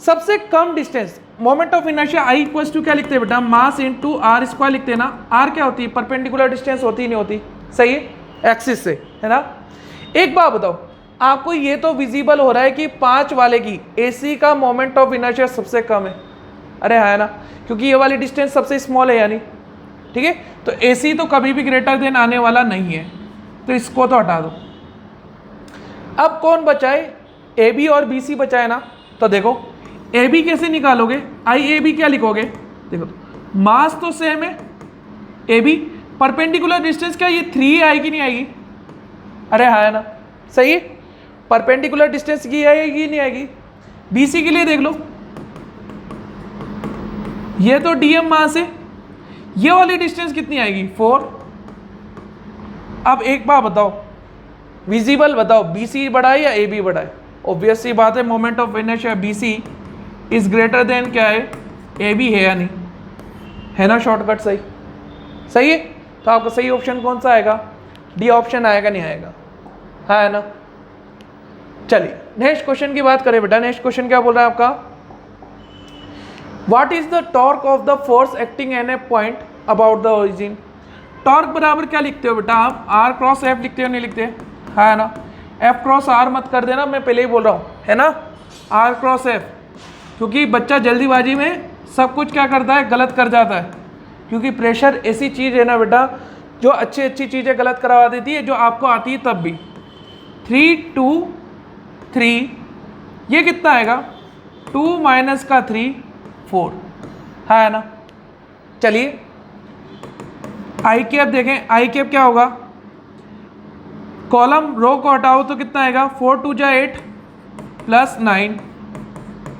सबसे कम distance moment of inertia I equals to क्या लिखते हैं बेटा, मास इनटू आर स्क्वायर लिखते हैं ना। आर क्या होती है, परपेंडिकुलर डिस्टेंस होती नहीं होती, सही है, एक्सिस से, है ना। एक बात बताओ, आपको ये तो विजिबल हो रहा है कि 5 वाले की एसी का मोमेंट ऑफ इनर्शिया सबसे कम है, अरे है ना, क्योंकि ये वाली डिस्टेंस सबसे स्मॉल है यानी, ठीक है। तो एसी तो कभी भी ग्रेटर देन आने वाला नहीं है, तो इसको तो हटा दो। अब कौन बचाए, ए बी और बी सी बचाए ना। तो देखो ए बी कैसे निकालोगे, आई ए बी क्या लिखोगे, देखो मास तो सेम है, ए बी परपेंडिकुलर डिस्टेंस क्या ये 3 आएगी नहीं आएगी, अरे है ना, सही है, परपेंडिकुलर डिस्टेंस की आएगी नहीं आएगी। बी सी के लिए देख लो, ये तो डीएम मास है, ये वाली डिस्टेंस कितनी आएगी 4। अब एक बात बताओ, विजिबल बताओ, बी सी बड़ा है या ए बी बड़ा है, ऑब्वियस सी बात है moment of inertia B C is greater than क्या है, ए बी है या नहीं, है ना। शॉर्टकट सही, सही है। तो आपका सही ऑप्शन कौन सा आएगा, डी ऑप्शन आएगा नहीं आएगा, है ना। चलिए नेक्स्ट क्वेश्चन की बात करें बेटा। नेक्स्ट क्वेश्चन क्या बोल रहा है आपका, what is the torque of the force acting on a point about the origin. Torque बराबर क्या लिखते हो बेटा आप, आर क्रॉस एफ लिखते हो नहीं लिखते, है ना। एफ क्रॉस आर मत कर देना, मैं पहले ही बोल रहा हूँ, है ना, आर क्रॉस एफ, क्योंकि बच्चा जल्दीबाजी में सब कुछ क्या करता है, गलत कर जाता है। क्योंकि प्रेशर ऐसी चीज़ है ना बेटा जो अच्छी अच्छी चीज़ें गलत करवा देती है, जो आपको आती है तब भी। 3 2 3 ये कितना आएगा, 2 - 3 4, है ना। चलिए आई कैप देखें, आई कैप क्या होगा, कॉलम रो को हटाओ तो कितना आएगा 4 2 जा 8 प्लस 9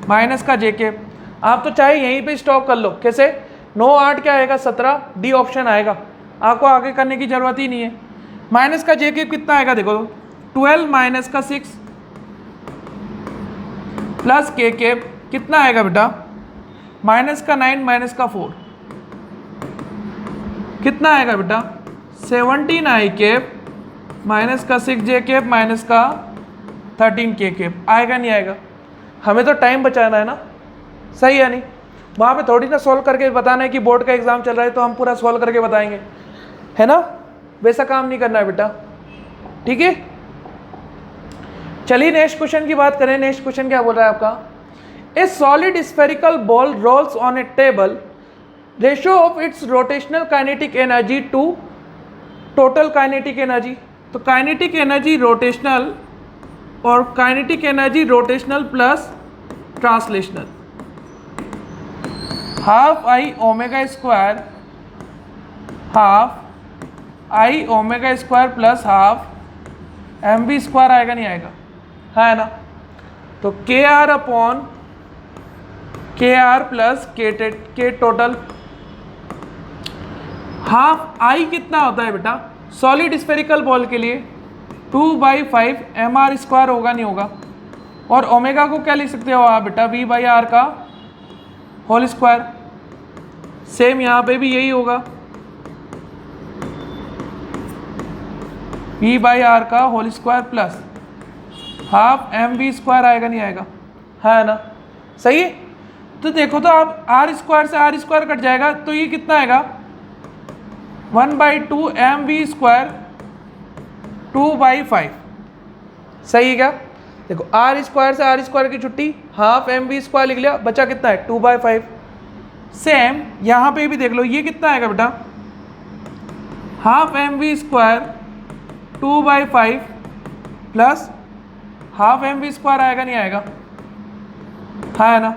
माइनस का जे कैप। आप तो चाहे यहीं पे स्टॉप कर लो, कैसे 9 8 क्या आएगा 17, डी ऑप्शन आएगा, आपको आगे करने की जरूरत ही नहीं है। माइनस का जे कैप कितना आएगा देखो 12 माइनस का 6 प्लस के कैप कितना आएगा बेटा माइनस का 9 माइनस का 4 कितना आएगा बेटा 17 आई कैप माइनस का 6 जे कैप माइनस का 13 के कैप। आएगा नहीं आएगा, हमें तो टाइम बचाना है ना, सही है नहीं, वहाँ पे थोड़ी ना सॉल्व करके बताना है कि बोर्ड का एग्जाम चल रहा है तो हम पूरा सॉल्व करके बताएंगे, है ना, वैसा काम नहीं करना है बेटा, ठीक है। चलिए नेक्स्ट क्वेश्चन की बात करें। नेक्स्ट क्वेश्चन क्या बोल रहा है आपका, a solid spherical ball rolls on a table, ratio of its rotational kinetic energy to total kinetic energy. तो काइनेटिक एनर्जी रोटेशनल और kinetic energy rotational plus translational, half I omega square plus half M B square आएगा नहीं आएगा, है ना। तो K R upon K R plus K total, half I कितना होता है बेटा सॉलिड स्फेरिकल बॉल के लिए 2/5 एम आर स्क्वायर होगा नहीं होगा, और ओमेगा को क्या लिख सकते हो आप बेटा V/R का होल स्क्वायर। सेम यहाँ पे भी यही होगा V/R का whole square plus half M B square आएगा नहीं आएगा, है ना, सही है। तो देखो तो आप आर स्क्वायर से आर स्क्वायर कट जाएगा तो ये कितना आएगा 1/2 एम बी स्क्वायर 2/5, सही है क्या। देखो आर स्क्वायर से आर स्क्वायर की छुट्टी, हाफ एम बी स्क्वायर लिख लिया, बचा कितना है 2/5। सेम यहाँ पे भी देख लो ये कितना आएगा बेटा half M B square 2/5 plus half M B square आएगा नहीं आएगा, है ना।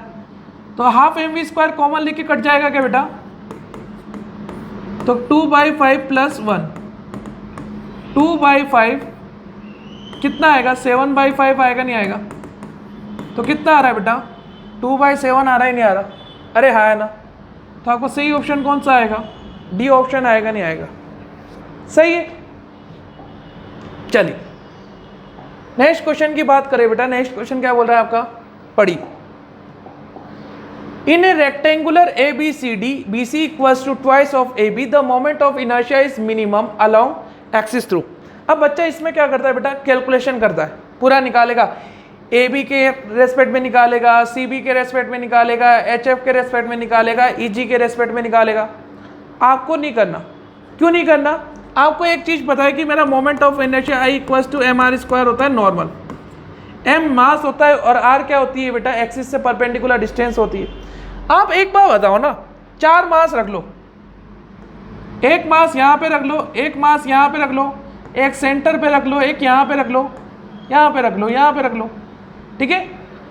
तो half M B square common लेके कट जाएगा क्या बेटा, तो 2/5 प्लस 1 2/5 कितना आएगा 7/5 आएगा नहीं आएगा, तो कितना आ रहा है बेटा 2/7 आ रहा है नहीं आ रहा, अरे हाँ है ना। तो आपको सही ऑप्शन कौन सा आएगा, डी ऑप्शन आएगा नहीं आएगा, सही है। चलिए नेक्स्ट क्वेश्चन की बात करें बेटा। नेक्स्ट क्वेश्चन क्या बोल रहा है आपका, पढ़ी। In a rectangular ABCD BC equals to twice of AB, the moment of inertia is minimum along axis through. अब बच्चा इसमें क्या करता है बेटा, कैलकुलेशन करता है, पूरा निकालेगा, AB के रेस्पेक्ट में निकालेगा, CB के रेस्पेक्ट में निकालेगा, HF के रेस्पेक्ट में निकालेगा, EG के रेस्पेक्ट में निकालेगा। आपको नहीं करना, क्यों नहीं करना, आपको एक चीज़ पता है कि मेरा moment of inertia I equals to mr square होता है नॉर्मल, m मास होता है और r क्या होती है बेटा एक्सिस से परपेंडिकुलर डिस्टेंस होती है। आप एक बार बताओ ना, 4 मास रख लो, एक मास यहाँ पे रख लो, एक मास यहाँ पे रख लो, एक सेंटर पे रख लो, एक यहाँ पे रख लो, यहाँ पे रख लो, यहाँ पे रख लो, ठीक है।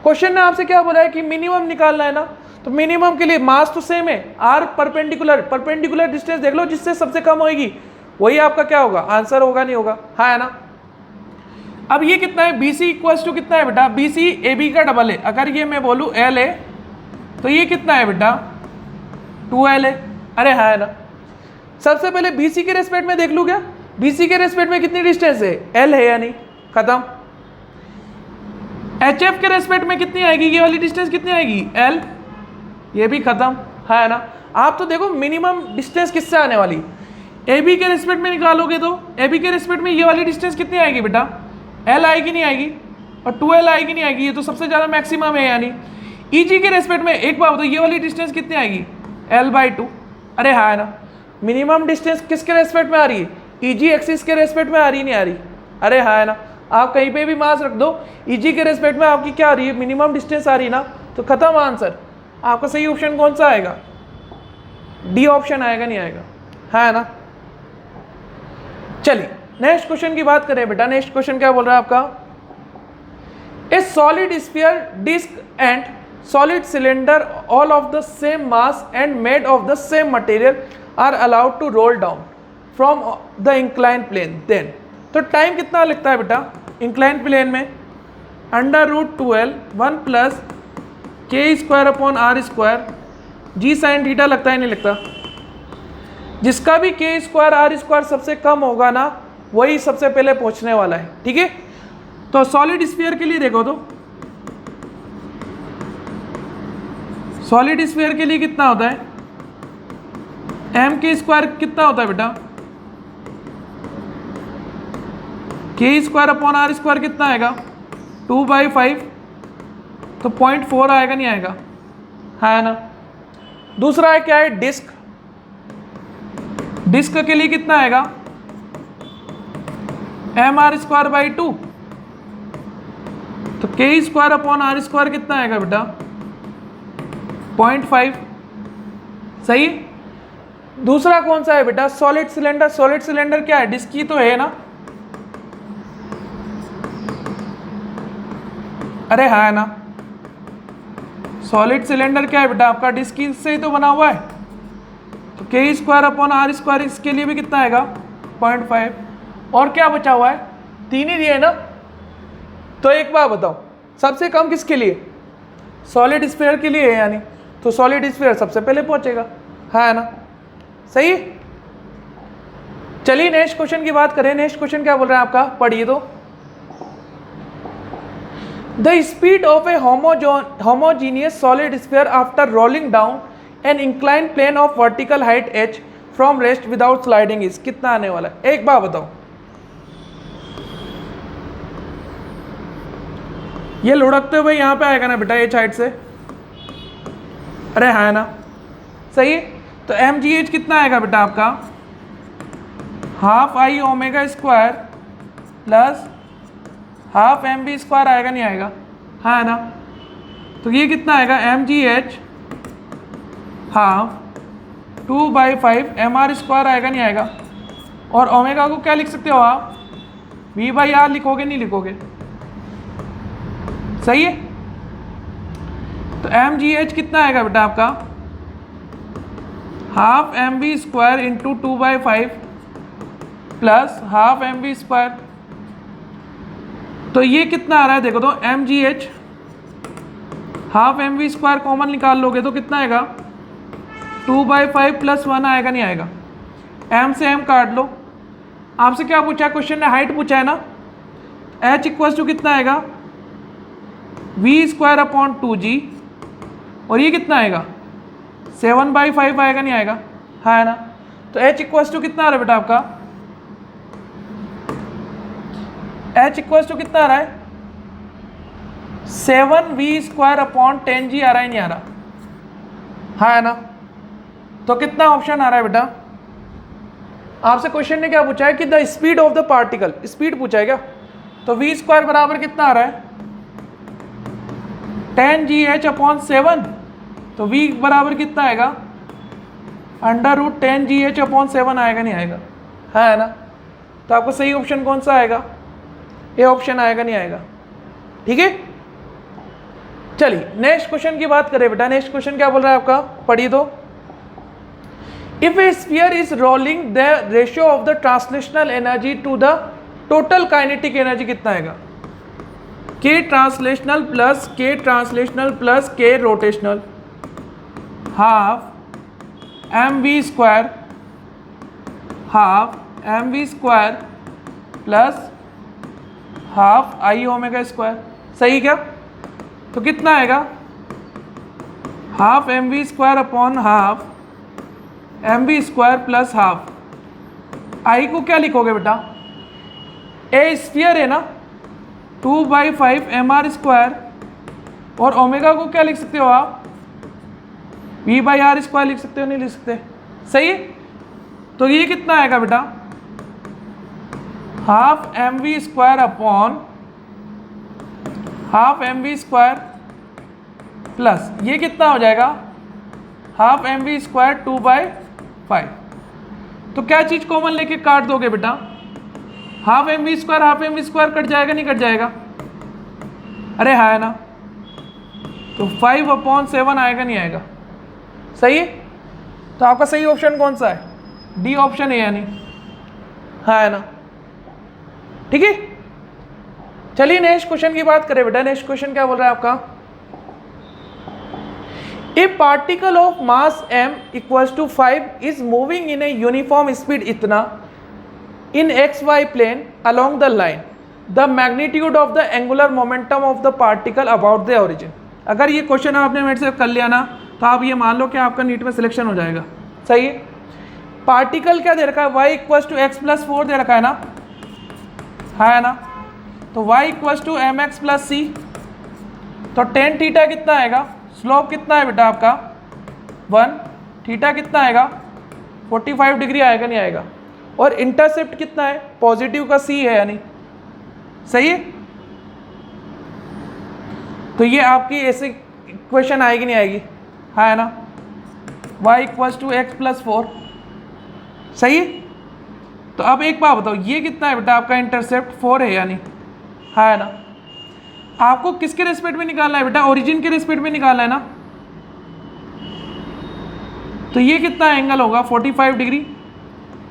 क्वेश्चन ने आपसे क्या बोला है कि मिनिमम निकालना है ना, तो मिनिमम के लिए मास तो सेम है, आर परपेंडिकुलर डिस्टेंस देख लो जिससे सबसे कम होगी वही आपका क्या होगा आंसर होगा नहीं होगा, हाँ है ना। अब ये कितना है BC इक्वल्स टू कितना है बेटा, BC AB का डबल है, अगर ये मैं बोलूँ L है तो ये कितना है बेटा 2L है, अरे हाँ है ना। सबसे पहले BC के रेस्पेक्ट में देख लूँ क्या, BC के रेस्पेक्ट में कितनी डिस्टेंस है L है या नहीं, खत्म। HF के रेस्पेक्ट में कितनी आएगी, ये वाली डिस्टेंस कितनी आएगी L, ये भी खत्म, है ना। आप तो देखो मिनिमम डिस्टेंस किससे आने वाली, AB के रेस्पेक्ट में निकालोगे तो AB के रेस्पेक्ट में ये वाली डिस्टेंस कितनी आएगी बेटा L आएगी नहीं आएगी, और 2L आएगी नहीं आएगी, ये तो सबसे ज़्यादा मैक्सिमम है यानी। EG के रेस्पेक्ट में एक बार बताओ ये वाली डिस्टेंस कितनी आएगी L/2, अरे हाँ है ना। मिनिमम डिस्टेंस किसके रेस्पेक्ट में आ रही है, EG एक्सिस के रेस्पेक्ट में आ रही नहीं आ रही, अरे हाँ है ना। आप कहीं पे भी मास रख दो EG के रेस्पेक्ट में आपकी क्या आ रही है मिनिमम डिस्टेंस आ रही ना, तो खत्म आंसर। आपका सही ऑप्शन कौन सा आएगा, डी ऑप्शन आएगा नहीं आएगा, है ना। चलिए नेक्स्ट क्वेश्चन की बात करें बेटा। नेक्स्ट क्वेश्चन क्या बोल रहा है आपका, a solid sphere disc and solid cylinder all of the same mass and made of the same material are allowed to roll down from the inclined plane then तो टाइम कितना लगता है बेटा इंक्लाइन प्लेन में √12 1 plus K square upon R square G sine theta लगता है नहीं लगता जिसका भी के स्क्वायर आर स्क्वायर सबसे कम होगा ना वही सबसे पहले पहुंचने वाला है ठीक है तो सॉलिड स्फीयर के लिए देखो तो सॉलिड स्फीयर के लिए कितना होता है एम के स्क्वायर कितना होता है बेटा के स्क्वायर अपॉन आर स्क्वायर कितना आएगा 2/5 तो 0.4 आएगा नहीं आएगा है ना दूसरा है क्या है डिस्क डिस्क के लिए कितना आएगा mr²/2 तो के स्क्वायर अपॉन आर स्क्वायर कितना आएगा बेटा 0.5 सही दूसरा कौन सा है बेटा सॉलिड सिलेंडर क्या है डिस्क ही तो है ना अरे हाँ ना सॉलिड सिलेंडर क्या है बेटा आपका डिस्क से ही तो बना हुआ है तो के स्क्वायर अपॉन आर स्क्वायर इसके लिए भी कितना आएगा 0.5 और क्या बचा हुआ है 3 ही दिए ना तो एक बार बताओ सबसे कम किसके लिए सॉलिड स्फीयर के लिए है यानी तो सॉलिड स्फीयर सबसे पहले पहुंचेगा है ना सही चलिए नेक्स्ट क्वेश्चन की बात करें नेक्स्ट क्वेश्चन क्या बोल रहा है आपका पढ़िए तो The speed of a homogeneous solid sphere after rolling down an inclined plane of vertical height h from rest without sliding is कितना आने वाला है एक बार बताओ ये लुढ़कते हुए यहाँ पे आएगा ना बेटा h हाइट से अरे हाँ ना सही तो mgh कितना आएगा बेटा आपका ½ I ω² प्लस ½ mv² आएगा नहीं आएगा हाँ ना तो ये कितना आएगा mgh ½ 2/5 mr² आएगा नहीं आएगा और ओमेगा को क्या लिख सकते हो आप v/r लिखोगे नहीं लिखोगे सही है तो mgh कितना आएगा बेटा आपका ½ mv² इंटू 2/5 प्लस ½ mv²। तो ये कितना आ रहा है देखो तो mgh ½ mv² कॉमन निकाल लोगे तो कितना आएगा 2/5 प्लस 1 आएगा नहीं आएगा m से m काट लो आपसे क्या पूछा है क्वेश्चन ने हाइट पूछा है ना h इक्वल्स टू कितना आएगा v² अपॉन 2g और ये कितना आएगा 7/5 आएगा नहीं आएगा है ना तो h इक्वल्स टू कितना आ रहा है बेटा आपका h इक्वल्स टू कितना आ रहा है 7v² अपॉन 10g आ रहा है नहीं आ रहा है ना तो कितना ऑप्शन आ रहा है बेटा आपसे क्वेश्चन ने क्या पूछा है कि the speed of the particle speed पूछा है क्या तो v² बराबर कितना आ रहा है 10gh अपॉन 7 तो v बराबर कितना आएगा √10gh अपॉन 7 आएगा नहीं आएगा है ना तो आपको सही ऑप्शन कौन सा आएगा ये ऑप्शन आएगा नहीं आएगा ठीक है चलिए नेक्स्ट क्वेश्चन की बात करें बेटा नेक्स्ट क्वेश्चन क्या बोल रहा है आपका पढ़िए तो if a sphere is rolling the ratio of the translational energy to the total kinetic energy कितना आएगा K translational plus K rotational ½ mv² plus ½ Iω² सही क्या तो कितना आएगा ½ mv² अपॉन ½ mv² प्लस ½ आई को क्या लिखोगे बेटा ए स्फीयर है ना 2/5 mr² और ओमेगा को क्या लिख सकते हो आप v/r² लिख सकते हो नहीं लिख सकते सही है तो ये कितना आएगा बेटा ½ mv² अपॉन ½ mv² प्लस ये कितना हो जाएगा ½ mv² 2/5 तो क्या चीज़ कॉमन लेके काट दोगे बेटा ½ mv² कट जाएगा नहीं कट जाएगा अरे हाँ है ना तो 5/7 आएगा नहीं आएगा? सही है। तो आपका सही ऑप्शन कौन सा है? डी ऑप्शन है यानी, हाँ है ना, ठीक है। चलिए नेक्स्ट क्वेश्चन की बात करें बेटा। नेक्स्ट क्वेश्चन क्या बोल रहा है आपका? A particle of mass m equals to 5 is moving in a uniform speed इतना in XY plane along the line, the magnitude of the angular momentum of the particle about the origin. अगर ये question आपने मेरे से कर लिया ना तो आप ये मान लो कि आपका नीट में सिलेक्शन हो जाएगा। सही है। पार्टिकल क्या दे रखा है? y इक्वल्स टू x+4 दे रखा है ना, है ना। तो y इक्वल्स टू mx+c, तो tan थीटा कितना आएगा? स्लोप कितना है बेटा आपका 1, थीटा कितना आएगा 45 डिग्री आएगा नहीं आएगा? और इंटरसेप्ट कितना है? पॉजिटिव का c है यानी, सही है। तो ये आपकी ऐसी इक्वेशन आएगी नहीं आएगी? हाँ है ना, y इक्वल्स टू x+4, सही है। तो अब एक बात बताओ, ये कितना है बेटा आपका इंटरसेप्ट? 4 है यानी, हाँ है ना। आपको किसके रेस्पेक्ट में निकालना है बेटा? ओरिजिन के रेस्पेक्ट में निकालना है ना। तो ये कितना एंगल होगा? 45 डिग्री।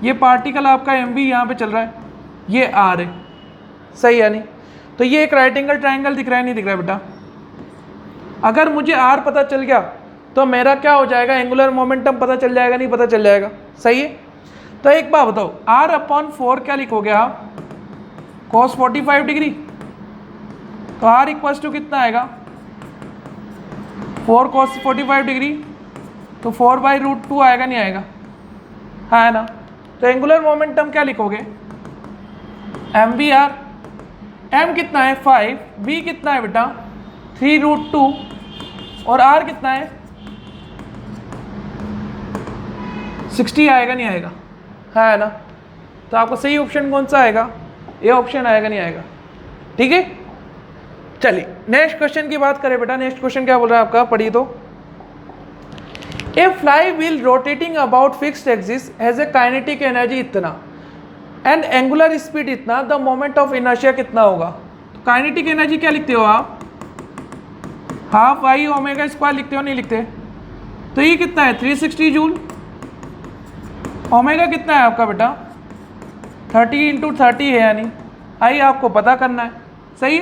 ये पार्टिकल आपका mv यहाँ पे चल रहा है, ये r है, सही है नहीं। तो ये एक राइट एंगल ट्राइंगल दिख रहा है नहीं दिख रहा है बेटा? अगर मुझे r पता चल गया तो मेरा क्या हो जाएगा? एंगुलर मोमेंटम पता चल जाएगा नहीं पता चल जाएगा? सही है। तो एक बात बताओ, r/4 क्या लिखोगे आप? cos 45 degree. तो r इक्वल्स टू कितना आएगा? 4 cos 45 डिग्री, तो 4/√2 आएगा नहीं आएगा? हाँ है ना। तो एंगुलर मोमेंटम क्या लिखोगे? mvr। m कितना है 5, v कितना है बेटा 3√2 और r कितना है 60 आएगा नहीं आएगा? हाँ है ना। तो आपका सही ऑप्शन कौन सा आएगा? ये ऑप्शन आएगा नहीं आएगा? ठीक है। चलिए नेक्स्ट क्वेश्चन की बात करें बेटा। नेक्स्ट क्वेश्चन क्या बोल रहा है आपका, पढ़िए तो। A flywheel rotating about fixed axis has a kinetic energy इतना एंड एंगुलर स्पीड इतना, द मोमेंट ऑफ इनर्शिया कितना होगा? तो काइनेटिक एनर्जी क्या लिखते हो आप? हाफ आई ओमेगा स्क्वायर लिखते हो नहीं लिखते? तो ये कितना है 360 जूल। ओमेगा कितना है आपका बेटा 30 × 30 है यानी आई आपको पता करना है, सही।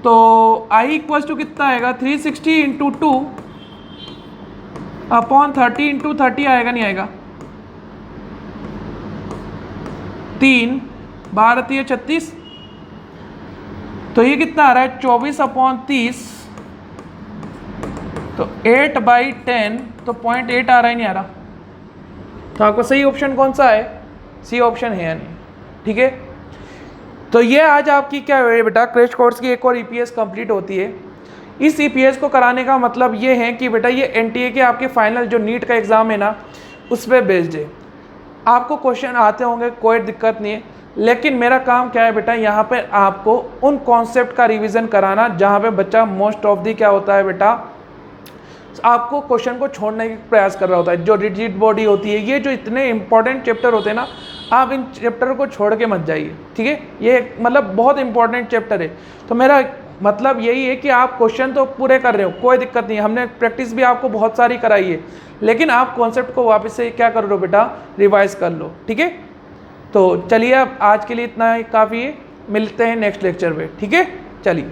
तो आई इक्वल्स टू कितना आएगा 360 × 2 अपॉन 30 × 30 आएगा नहीं आएगा? 3 12 36, तो ये कितना आ रहा है 24/30, तो 8/10, तो 0.8 आ रहा है नहीं आ रहा? तो आपको सही ऑप्शन कौन सा है? सी ऑप्शन है यानी, ठीक है। तो ये आज आपकी क्या है बेटा क्रैश कोर्स की एक और ईपीएस कंप्लीट होती है। इस ईपीएस को कराने का मतलब ये है कि बेटा ये एनटीए के आपके फाइनल जो नीट का एग्ज़ाम है ना उस पर बेस्ड है। आपको क्वेश्चन आते होंगे, कोई दिक्कत नहीं है, लेकिन मेरा काम क्या है बेटा यहाँ पे आपको उन कॉन्सेप्ट का रिवीजन कराना जहाँ पे बच्चा मोस्ट ऑफ दी क्या होता है बेटा आपको क्वेश्चन को छोड़ने का प्रयास कर रहा होता है। जो रिजिड बॉडी होती है, ये जो इतने इंपॉर्टेंट चैप्टर होते हैं ना, आप इन चैप्टर को छोड़ के मत जाइए, ठीक है। ये मतलब बहुत इंपॉर्टेंट चैप्टर है। तो मेरा मतलब यही है कि आप क्वेश्चन तो पूरे कर रहे हो, कोई दिक्कत नहीं, हमने प्रैक्टिस भी आपको बहुत सारी कराई है, लेकिन आप कॉन्सेप्ट को वापस से क्या कर लो बेटा रिवाइज कर लो, ठीक है। तो चलिए अब आज के लिए इतना ही काफ़ी है, मिलते हैं नेक्स्ट लेक्चर में, ठीक है। चलिए।